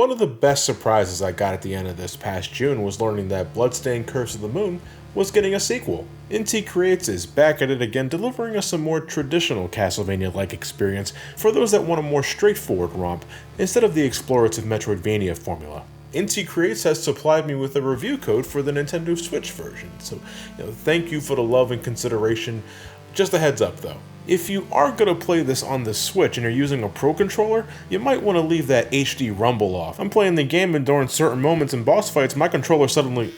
One of the best surprises I got at the end of this past June was learning that Bloodstained Curse of the Moon was getting a sequel. Inti Creates is back at it again, delivering us a more traditional Castlevania-like experience for those that want a more straightforward romp, instead of the explorative Metroidvania formula. Inti Creates has supplied me with a review code for the Nintendo Switch version, so thank you for the love and consideration. Just a heads up though, if you are going to play this on the Switch and you're using a Pro Controller, you might want to leave that HD rumble off. I'm playing the game and during certain moments in boss fights, my controller suddenly...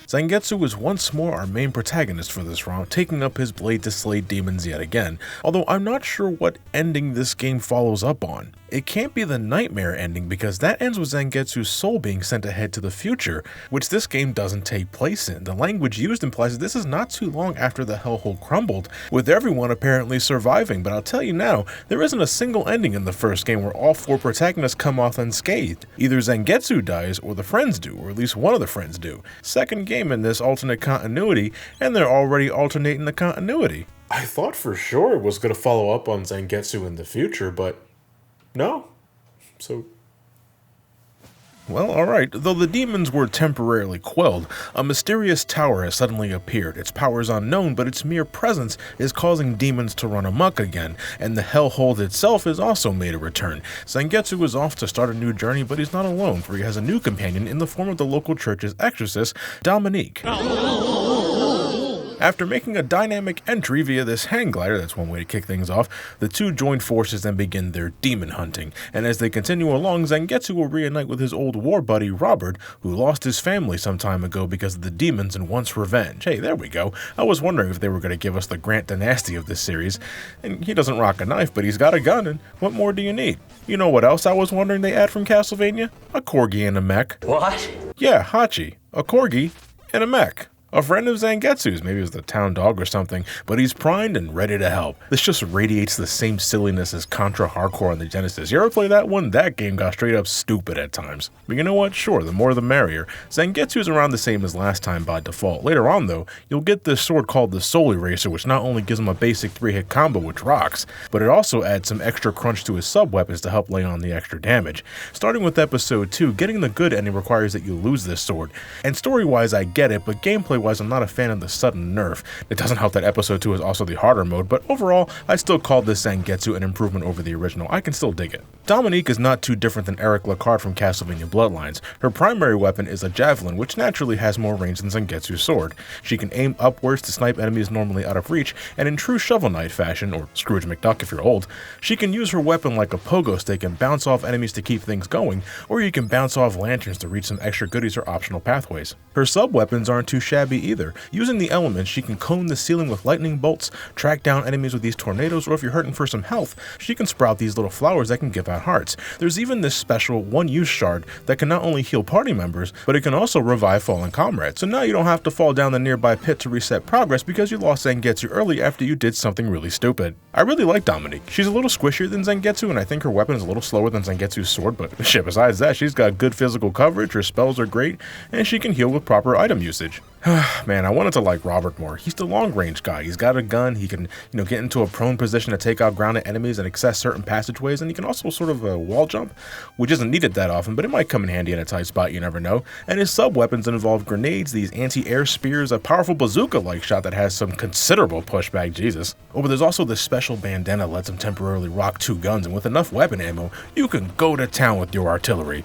Zangetsu is once more our main protagonist for this round, taking up his blade to slay demons yet again, although I'm not sure what ending this game follows up on. It can't be the nightmare ending because that ends with Zangetsu's soul being sent ahead to the future, which this game doesn't take place in. The language used implies that this is not too long after the hellhole crumbled, with everyone apparently surviving, but I'll tell you now, there isn't a single ending in the first game where all four protagonists come off unscathed. Either Zangetsu dies or the friends do, or at least one of the friends do. Second game in this alternate continuity, and they're already alternating the continuity. I thought for sure it was going to follow up on Zangetsu in the future, but no. So... well, alright. Though the demons were temporarily quelled, a mysterious tower has suddenly appeared. Its power is unknown, but its mere presence is causing demons to run amok again, and the hellhole itself has also made a return. Zangetsu is off to start a new journey, but he's not alone, for he has a new companion in the form of the local church's exorcist, Dominique. After making a dynamic entry via this hang glider, that's one way to kick things off, the two join forces and begin their demon hunting, and as they continue along, Zangetsu will reunite with his old war buddy Robert, who lost his family some time ago because of the demons and wants revenge. Hey, there we go. I was wondering if they were going to give us the Grant Dynasty of this series, and he doesn't rock a knife, but he's got a gun, and what more do you need? You know what else I was wondering they add from Castlevania? A corgi and a mech. What? Yeah, Hachi. A corgi and a mech. A friend of Zangetsu's, maybe it was the town dog or something, but he's primed and ready to help. This just radiates the same silliness as Contra Hardcore on the Genesis. You ever play that one? That game got straight up stupid at times. But you know what? Sure, the more the merrier. Zangetsu's around the same as last time by default. Later on though, you'll get this sword called the Soul Eraser, which not only gives him a basic 3-hit combo which rocks, but it also adds some extra crunch to his sub-weapons to help lay on the extra damage. Starting with episode 2, getting the good ending requires that you lose this sword. And story-wise I get it, but gameplay wise I'm not a fan of the sudden nerf. It doesn't help that episode 2 is also the harder mode, but overall I still call this Zangetsu an improvement over the original. I can still dig it. Dominique is not too different than Eric Lacard from Castlevania Bloodlines. Her primary weapon is a javelin, which naturally has more range than Zangetsu's sword. She can aim upwards to snipe enemies normally out of reach, and in true Shovel Knight fashion, or Scrooge McDuck if you're old, she can use her weapon like a pogo stick and bounce off enemies to keep things going, or you can bounce off lanterns to reach some extra goodies or optional pathways. Her sub-weapons aren't too shabby either. Using the elements, she can cone the ceiling with lightning bolts, track down enemies with these tornadoes, or if you're hurting for some health, she can sprout these little flowers that can give out hearts. There's even this special one-use shard that can not only heal party members, but it can also revive fallen comrades. So now you don't have to fall down the nearby pit to reset progress because you lost Zangetsu early after you did something really stupid. I really like Dominique. She's a little squishier than Zangetsu, and I think her weapon is a little slower than Zangetsu's sword, but shit, besides that, she's got good physical coverage, her spells are great, and she can heal with proper item usage. Man, I wanted to like Robert more. He's the long-range guy. He's got a gun, he can, get into a prone position to take out grounded enemies and access certain passageways, and he can also sort of wall jump, which isn't needed that often, but it might come in handy in a tight spot, you never know. And his sub-weapons involve grenades, these anti-air spears, a powerful bazooka-like shot that has some considerable pushback, Jesus. Oh, but there's also this special bandana that lets him temporarily rock 2 guns, and with enough weapon ammo, you can go to town with your artillery.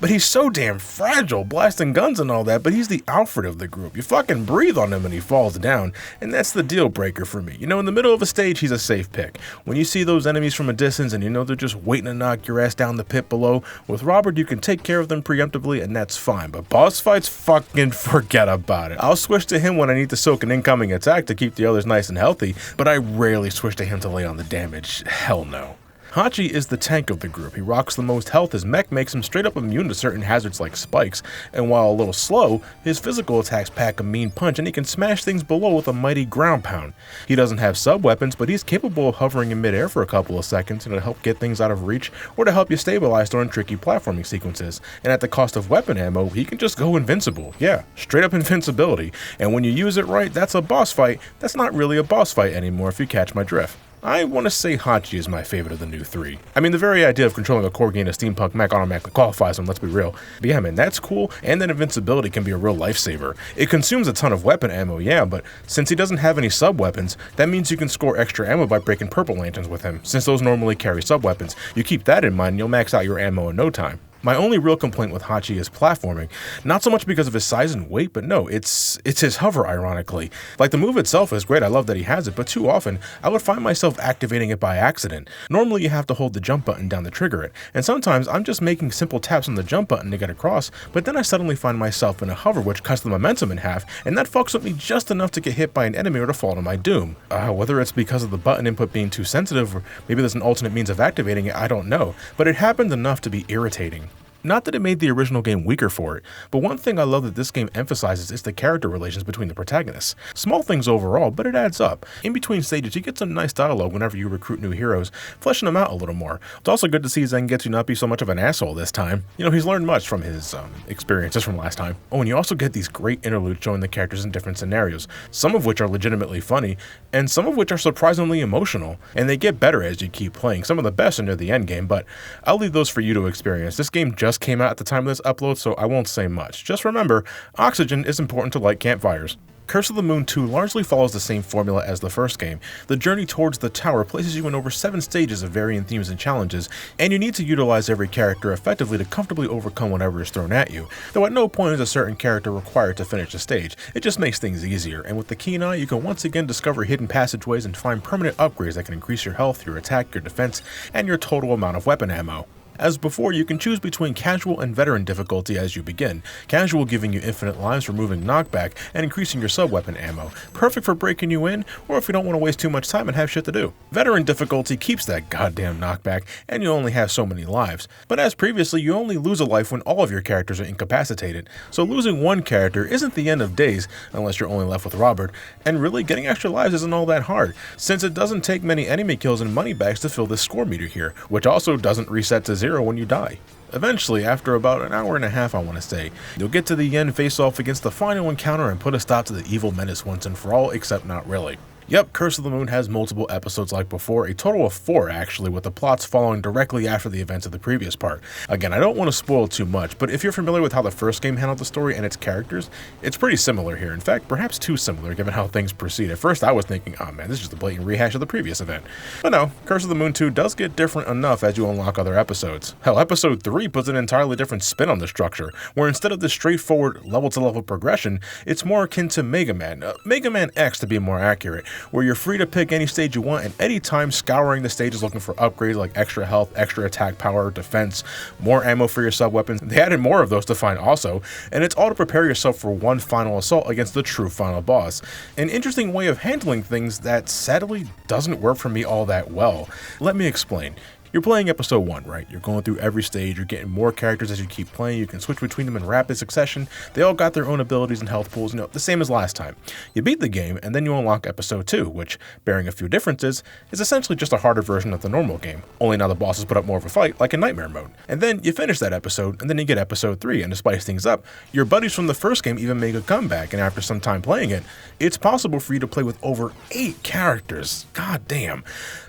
But he's so damn fragile, blasting guns and all that, but he's the Alfred of the group. You fucking breathe on him and he falls down, and that's the deal breaker for me. In the middle of a stage, he's a safe pick. When you see those enemies from a distance and they're just waiting to knock your ass down the pit below, with Robert you can take care of them preemptively and that's fine, but boss fights, fucking forget about it. I'll switch to him when I need to soak an incoming attack to keep the others nice and healthy, but I rarely switch to him to lay on the damage. Hell no. Hachi is the tank of the group. He rocks the most health, his mech makes him straight up immune to certain hazards like spikes, and while a little slow, his physical attacks pack a mean punch and he can smash things below with a mighty ground pound. He doesn't have sub-weapons, but he's capable of hovering in midair for a couple of seconds to help get things out of reach or to help you stabilize during tricky platforming sequences, and at the cost of weapon ammo, he can just go invincible. Yeah, straight up invincibility, and when you use it right, that's a boss fight. That's not really a boss fight anymore if you catch my drift. I want to say Hachi is my favorite of the new 3. I mean, the very idea of controlling a corgi and a steampunk mech automatically qualifies him, let's be real. But yeah, man, that's cool, and that invincibility can be a real lifesaver. It consumes a ton of weapon ammo, yeah, but since he doesn't have any sub-weapons, that means you can score extra ammo by breaking purple lanterns with him. Since those normally carry sub-weapons, you keep that in mind and you'll max out your ammo in no time. My only real complaint with Hachi is platforming, not so much because of his size and weight, but no, it's his hover, ironically. Like, the move itself is great, I love that he has it, but too often, I would find myself activating it by accident. Normally you have to hold the jump button down to trigger it, and sometimes I'm just making simple taps on the jump button to get across, but then I suddenly find myself in a hover which cuts the momentum in half, and that fucks with me just enough to get hit by an enemy or to fall to my doom. Whether it's because of the button input being too sensitive, or maybe there's an alternate means of activating it, I don't know, but it happened enough to be irritating. Not that it made the original game weaker for it, but one thing I love that this game emphasizes is the character relations between the protagonists. Small things overall, but it adds up. In between stages, you get some nice dialogue whenever you recruit new heroes, fleshing them out a little more. It's also good to see Zangetsu not be so much of an asshole this time. You know, he's learned much from his experiences from last time. Oh, and you also get these great interludes showing the characters in different scenarios, some of which are legitimately funny, and some of which are surprisingly emotional, and they get better as you keep playing. Some of the best are near the end game, but I'll leave those for you to experience. This game just came out at the time of this upload, so I won't say much. Just remember, oxygen is important to light campfires. Curse of the Moon 2 largely follows the same formula as the first game. The journey towards the tower places you in over 7 stages of varying themes and challenges, and you need to utilize every character effectively to comfortably overcome whatever is thrown at you, though at no point is a certain character required to finish the stage. It just makes things easier, and with the keen eye you can once again discover hidden passageways and find permanent upgrades that can increase your health, your attack, your defense, and your total amount of weapon ammo. As before, you can choose between casual and veteran difficulty as you begin, casual giving you infinite lives, removing knockback, and increasing your sub-weapon ammo, perfect for breaking you in, or if you don't want to waste too much time and have shit to do. Veteran difficulty keeps that goddamn knockback, and you only have so many lives, but as previously, you only lose a life when all of your characters are incapacitated, so losing one character isn't the end of days, unless you're only left with Robert, and really, getting extra lives isn't all that hard, since it doesn't take many enemy kills and money bags to fill this score meter here, which also doesn't reset to 0 when you die. Eventually, after about an hour and a half I want to say, you'll get to the end, face off against the final encounter, and put a stop to the evil menace once and for all, except not really. Yep, Curse of the Moon has multiple episodes like before, a total of 4 actually, with the plots following directly after the events of the previous part. Again, I don't want to spoil too much, but if you're familiar with how the first game handled the story and its characters, it's pretty similar here. In fact, perhaps too similar given how things proceed. At first I was thinking, oh man, this is just a blatant rehash of the previous event. But no, Curse of the Moon 2 does get different enough as you unlock other episodes. Hell, episode 3 puts an entirely different spin on the structure, where instead of this straightforward level-to-level progression, it's more akin to Mega Man, Mega Man X to be more accurate, where you're free to pick any stage you want at any time, scouring the stages looking for upgrades like extra health, extra attack power, defense, more ammo for your sub-weapons. They added more of those to find also, and it's all to prepare yourself for one final assault against the true final boss. An interesting way of handling things that sadly doesn't work for me all that well. Let me explain. You're playing episode 1, right? You're going through every stage, you're getting more characters as you keep playing, you can switch between them in rapid succession, they all got their own abilities and health pools, the same as last time. You beat the game, and then you unlock episode 2, which, bearing a few differences, is essentially just a harder version of the normal game, only now the bosses put up more of a fight, like in Nightmare mode. And then you finish that episode, and then you get episode 3, and to spice things up, your buddies from the first game even make a comeback, and after some time playing it, it's possible for you to play with over 8 characters. God damn.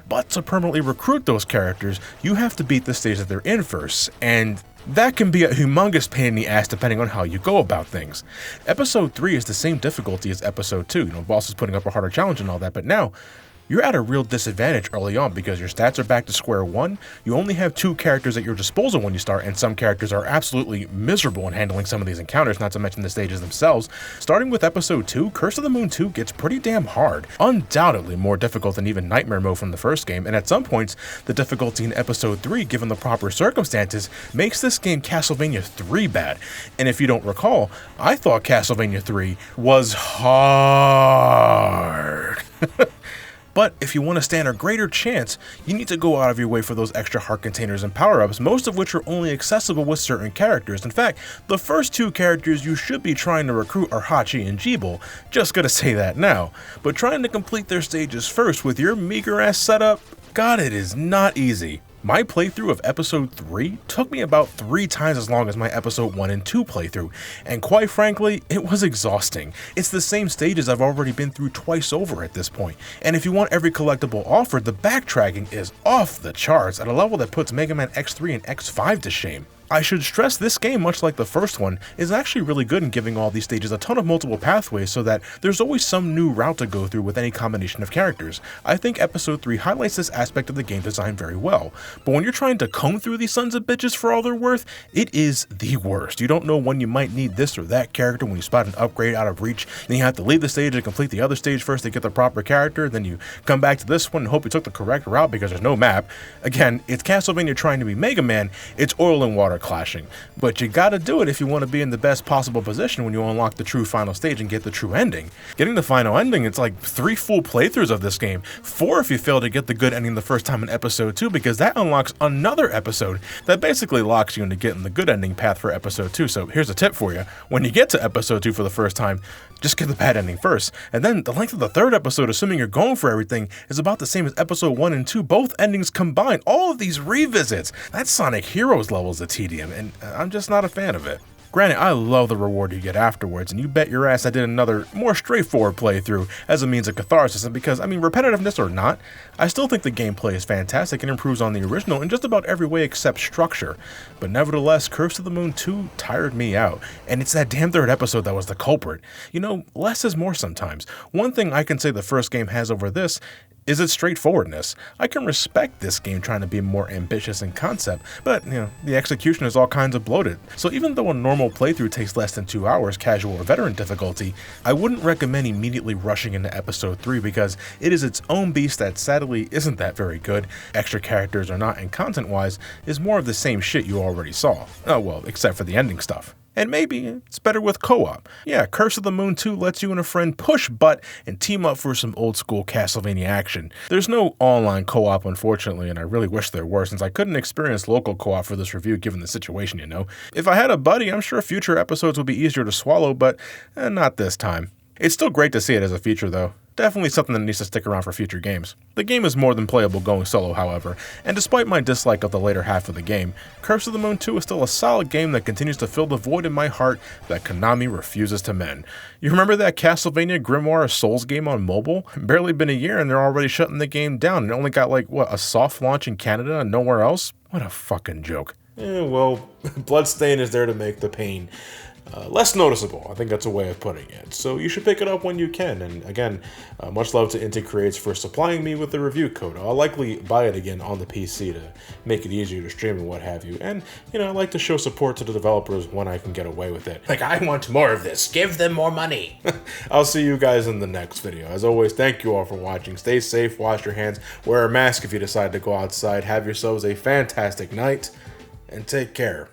But to permanently recruit those characters, you have to beat the stage that they're in first, and that can be a humongous pain in the ass depending on how you go about things. Episode 3 is the same difficulty as episode 2, bosses putting up a harder challenge and all that, but now, you're at a real disadvantage early on because your stats are back to square one, you only have 2 characters at your disposal when you start, and some characters are absolutely miserable in handling some of these encounters, not to mention the stages themselves. Starting with episode 2, Curse of the Moon 2 gets pretty damn hard, undoubtedly more difficult than even Nightmare mode from the first game, and at some points, the difficulty in episode 3, given the proper circumstances, makes this game Castlevania 3 bad. And if you don't recall, I thought Castlevania 3 was hard. But if you want to stand a greater chance, you need to go out of your way for those extra heart containers and power-ups, most of which are only accessible with certain characters. In fact, the first 2 characters you should be trying to recruit are Hachi and Jibel, just gonna say that now. But trying to complete their stages first with your meager-ass setup, God, it is not easy. My playthrough of episode 3 took me about 3 times as long as my episode 1 and 2 playthrough, and quite frankly, it was exhausting. It's the same stages I've already been through twice over at this point, and if you want every collectible offered, the backtracking is off the charts at a level that puts Mega Man X3 and X5 to shame. I should stress this game, much like the first one, is actually really good in giving all these stages a ton of multiple pathways so that there's always some new route to go through with any combination of characters. I think episode 3 highlights this aspect of the game design very well, but when you're trying to comb through these sons of bitches for all they're worth, it is the worst. You don't know when you might need this or that character when you spot an upgrade out of reach, then you have to leave the stage and complete the other stage first to get the proper character, then you come back to this one and hope you took the correct route because there's no map. Again, it's Castlevania trying to be Mega Man, it's oil and water clashing, but you gotta do it if you want to be in the best possible position when you unlock the true final stage and get the true ending. Getting the final ending, it's like 3 full playthroughs of this game, 4 if you fail to get the good ending the first time in episode 2, because that unlocks another episode that basically locks you into getting the good ending path for episode 2. So here's a tip for you: when you get to episode 2 for the first time, just get the bad ending first, and then the length of the third episode, assuming you're going for everything, is about the same as episode 1 and 2, both endings combined. All of these revisits, that's Sonic Heroes levels of tedium, and I'm just not a fan of it. Granted, I love the reward you get afterwards, and you bet your ass I did another, more straightforward playthrough as a means of catharsis, because, I mean, repetitiveness or not, I still think the gameplay is fantastic and improves on the original in just about every way except structure. But nevertheless, Curse of the Moon 2 tired me out, and it's that damn third episode that was the culprit. You know, less is more sometimes. One thing I can say the first game has over this is its straightforwardness. I can respect this game trying to be more ambitious in concept, but, you know, the execution is all kinds of bloated. So even though a normal playthrough takes less than 2 hours, casual or veteran difficulty, I wouldn't recommend immediately rushing into episode 3 because it is its own beast that sadly isn't that very good, extra characters or not, and content-wise is more of the same shit you already saw. Oh well, except for the ending stuff. And maybe it's better with co-op. Yeah, Curse of the Moon 2 lets you and a friend push butt and team up for some old school Castlevania action. There's no online co-op, unfortunately, and I really wish there were, since I couldn't experience local co-op for this review given the situation, you know. If I had a buddy, I'm sure future episodes would be easier to swallow, but not this time. It's still great to see it as a feature though. Definitely something that needs to stick around for future games. The game is more than playable going solo, however, and despite my dislike of the later half of the game, Curse of the Moon 2 is still a solid game that continues to fill the void in my heart that Konami refuses to mend. You remember that Castlevania Grimoire Souls game on mobile? Barely been a year and they're already shutting the game down. It only got like, what, a soft launch in Canada and nowhere else? What a fucking joke. Well, Bloodstained is there to make the pain less noticeable. I think that's a way of putting it. So you should pick it up when you can. And again, much love to Inti Creates for supplying me with the review code. I'll likely buy it again on the PC to make it easier to stream and what have you. And, you know, I like to show support to the developers when I can get away with it. Like, I want more of this. Give them more money. I'll see you guys in the next video. As always, thank you all for watching. Stay safe, wash your hands, wear a mask if you decide to go outside. Have yourselves a fantastic night, and take care.